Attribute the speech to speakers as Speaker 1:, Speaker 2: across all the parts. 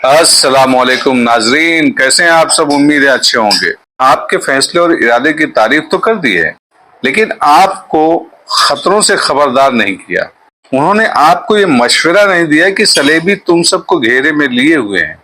Speaker 1: अस्सलाम वालेकुम नाजरीन, कैसे हैं आप सब। उम्मीद है अच्छे होंगे। आपके फैसले और इरादे की तारीफ तो कर दी है, लेकिन आपको खतरों से खबरदार नहीं किया। उन्होंने आपको ये मशवरा नहीं दिया कि सलेबी तुम सबको घेरे में लिए हुए हैं,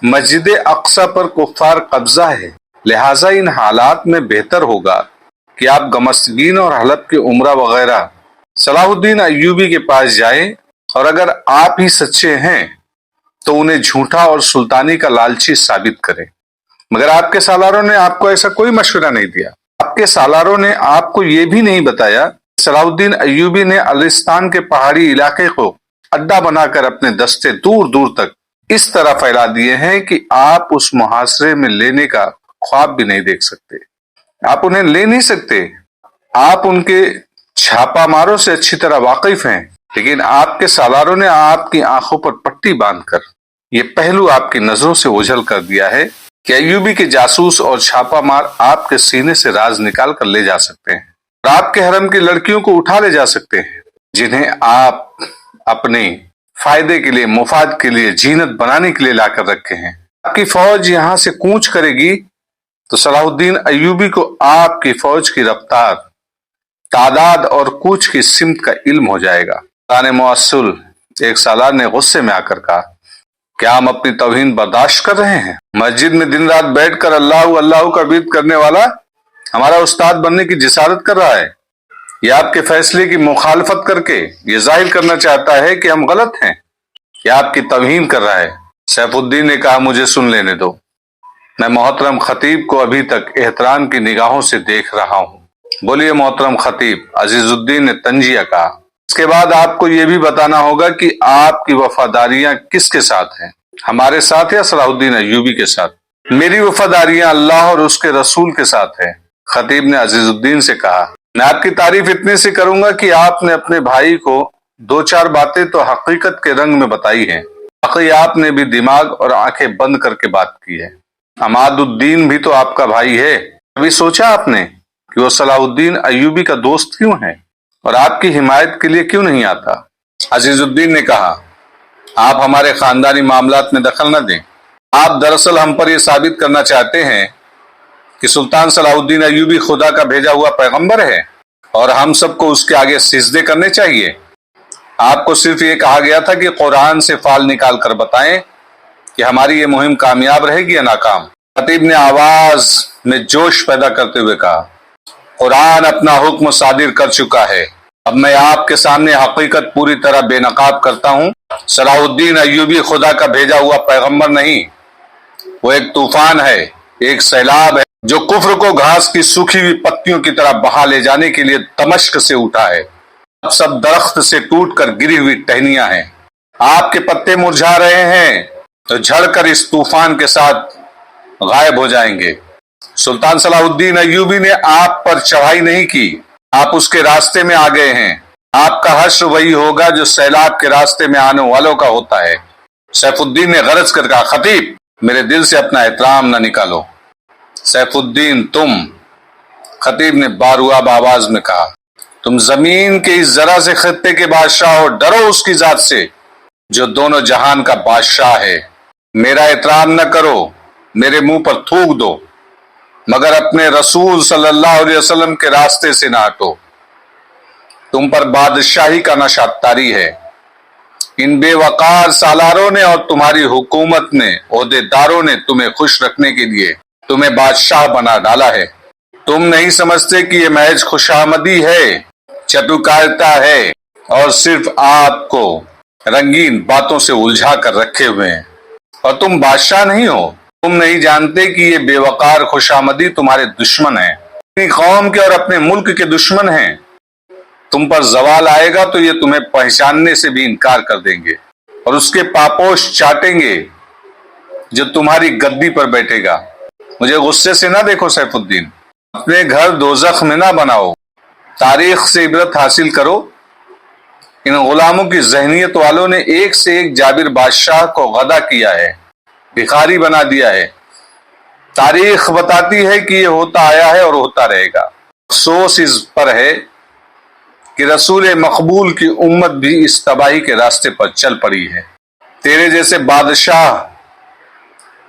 Speaker 1: मस्जिद अक्सा पर कुफ्फार कब्जा है, लिहाजा इन हालात में बेहतर होगा कि आप गमस्तीन और हलब के उमरा वगैरह सलाहुद्दीन अय्यूबी के पास जाएं, और अगर आप ही सच्चे हैं तो उन्हें झूठा और सुल्तानी का लालची साबित करें। मगर आपके सालारों ने आपको ऐसा कोई मशवरा नहीं दिया। आपके सालारों ने आपको ये भी नहीं बताया सलाहुद्दीन अय्यूबी ने अलिस्तान के पहाड़ी इलाके को अड्डा बनाकर अपने दस्ते दूर दूर तक इस तरह फैला दिए हैं कि आप उस मुहासरे में लेने का ख्वाब भी नहीं देख सकते। आप उन्हें ले नहीं सकते। आप उनके छापामारों से अच्छी तरह वाकिफ हैं, लेकिन आपके सालारों ने आपकी आंखों पर पट्टी बांधकर ये पहलू आपकी नजरों से ओझल कर दिया है कि अय्यूबी के जासूस और छापामार आपके सीने से राज निकाल कर ले जा सकते हैं और आपके हरम की लड़कियों को उठा ले जा सकते हैं, जिन्हें आप अपने फायदे के लिए, मुफाद के लिए, जीनत बनाने के लिए लाकर रखे हैं। आपकी फौज यहां से कूच करेगी तो सलाहुद्दीन अय्यूबी को आपकी फौज की रफ्तार, तादाद और कूच की सिमत का इल्म हो जाएगा। ताने मुअस्सुल एक सालार ने गुस्से में आकर कहा, क्या हम अपनी तौहीन बर्दाश्त कर रहे हैं? मस्जिद में दिन रात बैठकर अल्लाह अल्लाह का विर्द करने वाला हमारा उस्ताद बनने की जिसारत कर रहा है। यह आपके फैसले की मुखालफत करके ये जाहिर करना चाहता है कि हम गलत हैं। यह आपकी तौहीन कर रहा है। सैफुद्दीन ने कहा, मुझे सुन लेने दो। मैं मोहतरम खतीब को अभी तक एहतराम की निगाहों से देख रहा हूँ। बोलिए मोहतरम खतीब, अजीजुद्दीन ने तंजिया कहा। इसके बाद आपको यह भी बताना होगा कि आपकी वफादारियां किसके साथ हैं, हमारे साथ या सलाहुद्दीन अय्यूबी के साथ। मेरी वफादारियां अल्लाह और उसके रसूल के साथ है। खतीब ने अजीजुद्दीन से कहा, मैं आपकी तारीफ इतने से करूंगा कि आपने अपने भाई को दो चार बातें तो हकीकत के रंग में बताई हैं, बाकी आपने भी दिमाग और आंखें बंद करके बात की है। अमादुद्दीन भी तो आपका भाई है। कभी सोचा आपने कि वो सलाहुद्दीन अय्यूबी का दोस्त क्यों है और आपकी हिमायत के लिए क्यों नहीं आता? अजीजुद्दीन ने कहा, आप हमारे खानदानी मामलात में दखल न दें। आप दरअसल हम पर यह साबित करना चाहते हैं कि सुल्तान सलाहुद्दीन अय्यूबी खुदा का भेजा हुआ पैगंबर है और हम सबको उसके आगे सिजदे करने चाहिए। आपको सिर्फ ये कहा गया था कि कुरान से फाल निकाल कर बताएं कि हमारी ये मुहिम कामयाब रहेगी या नाकाम। खतीब ने आवाज में जोश पैदा करते हुए कहा, कुरान अपना हुक्म सादिर कर चुका है। अब मैं आपके सामने हकीकत पूरी तरह बेनकाब करता हूँ। सलाहुद्दीन अय्यूबी खुदा का भेजा हुआ पैगंबर नहीं, वो एक तूफान है, एक सैलाब है जो कुफ्र को घास की सूखी हुई पत्तियों की तरह बहा ले जाने के लिए दमश्क से उठा है। अब सब दरख्त से टूटकर गिरी हुई टहनियां हैं। आपके पत्ते मुरझा रहे हैं तो झड़कर इस तूफान के साथ गायब हो जाएंगे। सुल्तान सलाहुद्दीन अय्यूबी ने आप पर चढ़ाई नहीं की, आप उसके रास्ते में आ गए हैं। आपका हश्र वही होगा जो सैलाब के रास्ते में आने वालों का होता है। सैफुद्दीन ने गरज कर कहा, खतीब मेरे दिल से अपना एहतराम न निकालो। सैफुद्दीन तुम, खतीब ने बारुआब आवाज में कहा, तुम जमीन के इस जरा से खत्ते के बादशाह हो, डरो उसकी जात से जो दोनों जहान का बादशाह है। मेरा एहतराम न करो, मेरे मुंह पर थूक दो, मगर अपने रसूल सल्लल्लाहु अलैहि वसल्लम के रास्ते से ना हटो। तुम पर बादशाही का नशा तारी है। इन बेवकार सालारों ने और तुम्हारी हुकूमत ने, ओहदेदारों ने तुम्हें खुश रखने के लिए तुम्हें बादशाह बना डाला है। तुम नहीं समझते कि ये महज खुशामदी है, चटुकारिता है और सिर्फ आपको रंगीन बातों से उलझा कर रखे हुए हैं, और तुम बादशाह नहीं हो। तुम नहीं जानते कि ये बेवकार खुशामदी तुम्हारे दुश्मन हैं, अपनी कौम के और अपने मुल्क के दुश्मन हैं। तुम पर जवाल आएगा तो ये तुम्हें पहचानने से भी इनकार कर देंगे और उसके पापोश चाटेंगे जो तुम्हारी गद्दी पर बैठेगा। मुझे गुस्से से ना देखो सैफुद्दीन, अपने घर दोजख में ना बनाओ। तारीख से इबरत हासिल करो। इन गुलामों की जहनियत वालों ने एक से एक जाबिर बादशाह को गदा किया है, भिखारी बना दिया है। तारीख बताती है कि ये होता आया है और होता रहेगा। अफसोस इस पर है कि रसूल मकबूल की उम्मत भी इस तबाही के रास्ते पर चल पड़ी है। तेरे जैसे बादशाह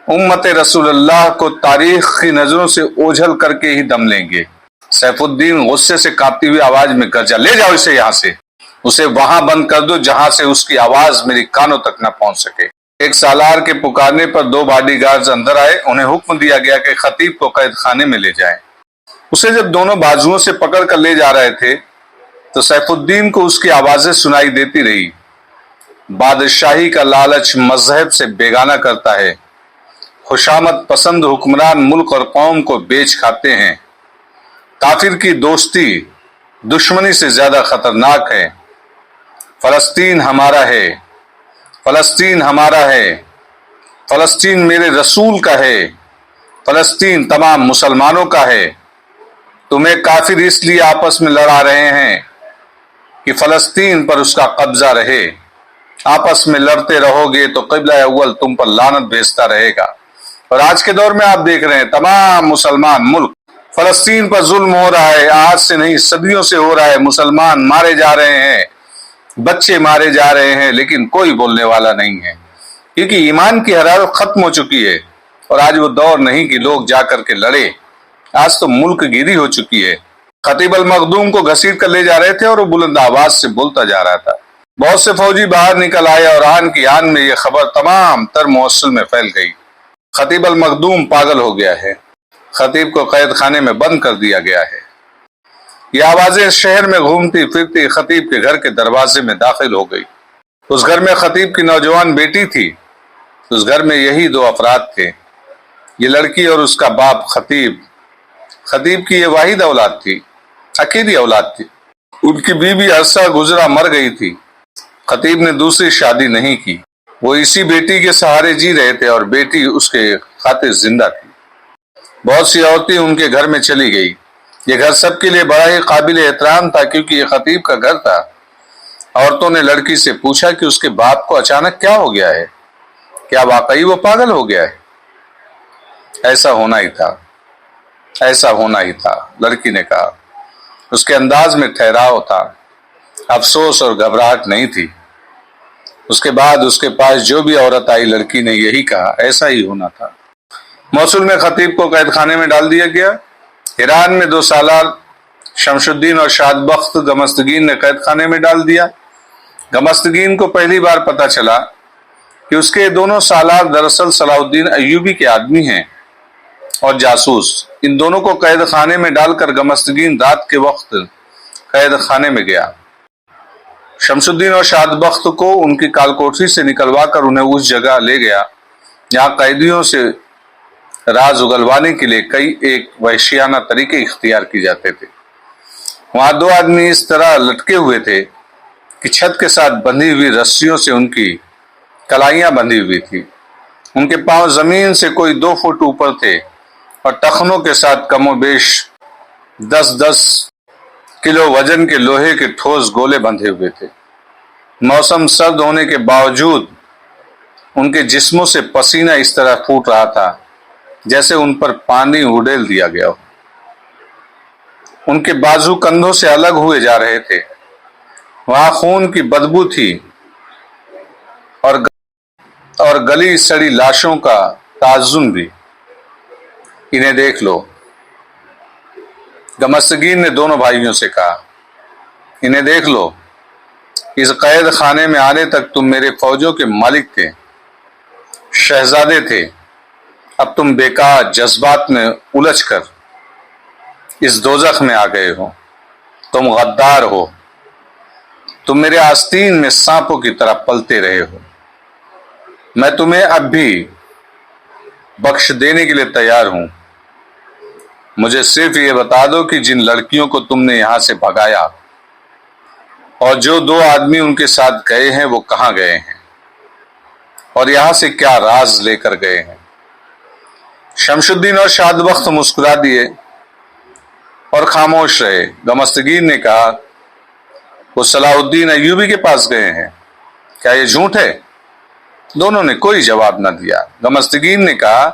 Speaker 1: امت رسول اللہ کو تاریخ کی نظروں سے اوجھل کر کے ہی دم لیں گے۔ سیف الدین غصے سے کانپتی ہوئی آواز میں گرجا، لے جاؤ اسے یہاں سے، اسے وہاں بند کر دو جہاں سے اس کی آواز میری کانوں تک نہ پہنچ سکے۔ ایک سالار کے پکارنے پر 2 باڈی گارڈز اندر آئے، انہیں حکم دیا گیا کہ خطیب کو قید خانے میں لے جائیں۔ اسے جب دونوں بازوؤں سے پکڑ کر لے جا رہے تھے تو سیف الدین کو اس کی آوازیں سنائی دیتی رہی، بادشاہی کا لالچ مذہب سے بیگانہ کرتا ہے، خوشامد پسند حکمران ملک اور قوم کو بیچ کھاتے ہیں، کافر کی دوستی دشمنی سے زیادہ خطرناک ہے، فلسطین ہمارا ہے، فلسطین ہمارا ہے، فلسطین میرے رسول کا ہے، فلسطین تمام مسلمانوں کا ہے۔ تمہیں کافر اس لیے آپس میں لڑا رہے ہیں کہ فلسطین پر اس کا قبضہ رہے، آپس میں لڑتے رہو گے تو قبلہ اول تم پر لعنت بھیجتا رہے گا۔ اور آج کے دور میں آپ دیکھ رہے ہیں تمام مسلمان ملک فلسطین پر ظلم ہو رہا ہے، آج سے نہیں صدیوں سے ہو رہا ہے، مسلمان مارے جا رہے ہیں، بچے مارے جا رہے ہیں، لیکن کوئی بولنے والا نہیں ہے، کیونکہ ایمان کی حرارت ختم ہو چکی ہے اور آج وہ دور نہیں کہ لوگ جا کر کے لڑے، آج تو ملک گیری ہو چکی ہے۔ خطیب المخدوم کو گھسیٹ کر لے جا رہے تھے اور وہ بلند آواز سے بولتا جا رہا تھا۔ بہت سے فوجی باہر نکل آئے اور آن کی آن میں یہ خبر تمام تر موصل میں پھیل گئی، خطیب المخدوم پاگل ہو گیا ہے، خطیب کو قید خانے میں بند کر دیا گیا ہے۔ یہ آوازیں شہر میں گھومتی پھرتی خطیب کے گھر کے دروازے میں داخل ہو گئی۔ اس گھر میں خطیب کی نوجوان بیٹی تھی، اس گھر میں یہی 2 افراد تھے، یہ لڑکی اور اس کا باپ خطیب۔ خطیب کی یہ واحد اولاد تھی، اکیلی اولاد تھی، ان کی بیوی عرصہ گزرا مر گئی تھی۔ خطیب نے دوسری شادی نہیں کی، وہ اسی بیٹی کے سہارے جی رہے تھے اور بیٹی اس کے خاطر زندہ تھی۔ بہت سی عورتیں ان کے گھر میں چلی گئی، یہ گھر سب کے لیے بڑا ہی قابل احترام تھا کیونکہ یہ خطیب کا گھر تھا۔ عورتوں نے لڑکی سے پوچھا کہ اس کے باپ کو اچانک کیا ہو گیا ہے، کیا واقعی وہ پاگل ہو گیا ہے؟ ایسا ہونا ہی تھا، ایسا ہونا ہی تھا، لڑکی نے کہا۔ اس کے انداز میں ٹھہراؤ تھا، افسوس اور گھبراہٹ نہیں تھی۔ اس کے بعد اس کے پاس جو بھی عورت آئی لڑکی نے یہی کہا، ایسا ہی ہونا تھا۔ موصل میں خطیب کو قید خانے میں ڈال دیا گیا۔ ایران میں 2 سالار شمس الدین اور شادبخت گمستگین نے قید خانے میں ڈال دیا۔ گمستگین کو پہلی بار پتا چلا کہ اس کے دونوں سالار دراصل صلاح الدین ایوبی کے آدمی ہیں اور جاسوس۔ ان دونوں کو قید خانے میں ڈال کر گمستگین رات کے وقت قید خانے میں گیا۔ شمس الدین اور شادبخت کو ان کی کال کوٹری سے نکلوا کر انہیں اس جگہ لے گیا جہاں قیدیوں سے راز اگلوانے کے لیے کئی ایک وحشیانہ طریقے اختیار کیے جاتے تھے۔ وہاں 2 آدمی اس طرح لٹکے ہوئے تھے کہ چھت کے ساتھ بندھی ہوئی رسیوں سے ان کی کلائیاں بندھی ہوئی تھی، ان کے پاؤں زمین سے کوئی 2 فٹ اوپر تھے اور ٹخنوں کے ساتھ کم و بیش 10-10 کلو وزن کے لوہے کے ٹھوس گولے بندھے ہوئے تھے۔ موسم سرد ہونے کے باوجود ان کے جسموں سے پسینہ اس طرح پھوٹ رہا تھا جیسے ان پر پانی اڈیل دیا گیا ہو۔ ان کے بازو کندھوں سے الگ ہوئے جا رہے تھے، وہاں خون کی بدبو تھی اور گلی سڑی لاشوں کا تعظم بھی۔ انہیں دیکھ لو، گمستگین نے دونوں بھائیوں سے کہا، انہیں دیکھ لو، اس قید خانے میں آنے تک تم میرے فوجوں کے مالک تھے، شہزادے تھے، اب تم بیکار جذبات میں الجھ کر اس دوزخ میں آ گئے ہو، تم غدار ہو، تم میرے آستین میں سانپوں کی طرح پلتے رہے ہو۔ میں تمہیں اب بھی بخش دینے کے لیے تیار ہوں، مجھے صرف یہ بتا دو کہ جن لڑکیوں کو تم نے یہاں سے بھگایا اور جو 2 آدمی ان کے ساتھ گئے ہیں وہ کہاں گئے ہیں اور یہاں سے کیا راز لے کر گئے ہیں۔ شمس الدین اور شادبخت مسکرا دیے اور خاموش رہے۔ گمستگین نے کہا، وہ صلاح الدین ایوبی کے پاس گئے ہیں، کیا یہ جھوٹ ہے؟ دونوں نے کوئی جواب نہ دیا۔ گمستگین نے کہا،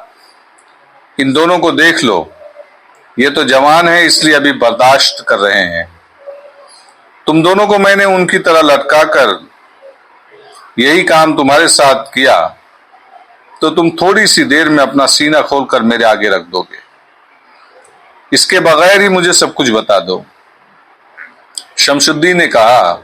Speaker 1: ان دونوں کو دیکھ لو، یہ تو جوان ہے اس لیے ابھی برداشت کر رہے ہیں، تم دونوں کو میں نے ان کی طرح لٹکا کر یہی کام تمہارے ساتھ کیا، تو تم تھوڑی سی دیر میں اپنا سینہ کھول کر میرے آگے رکھ دو گے، اس کے بغیر ہی مجھے سب کچھ بتا دو۔ شمس الدین نے کہا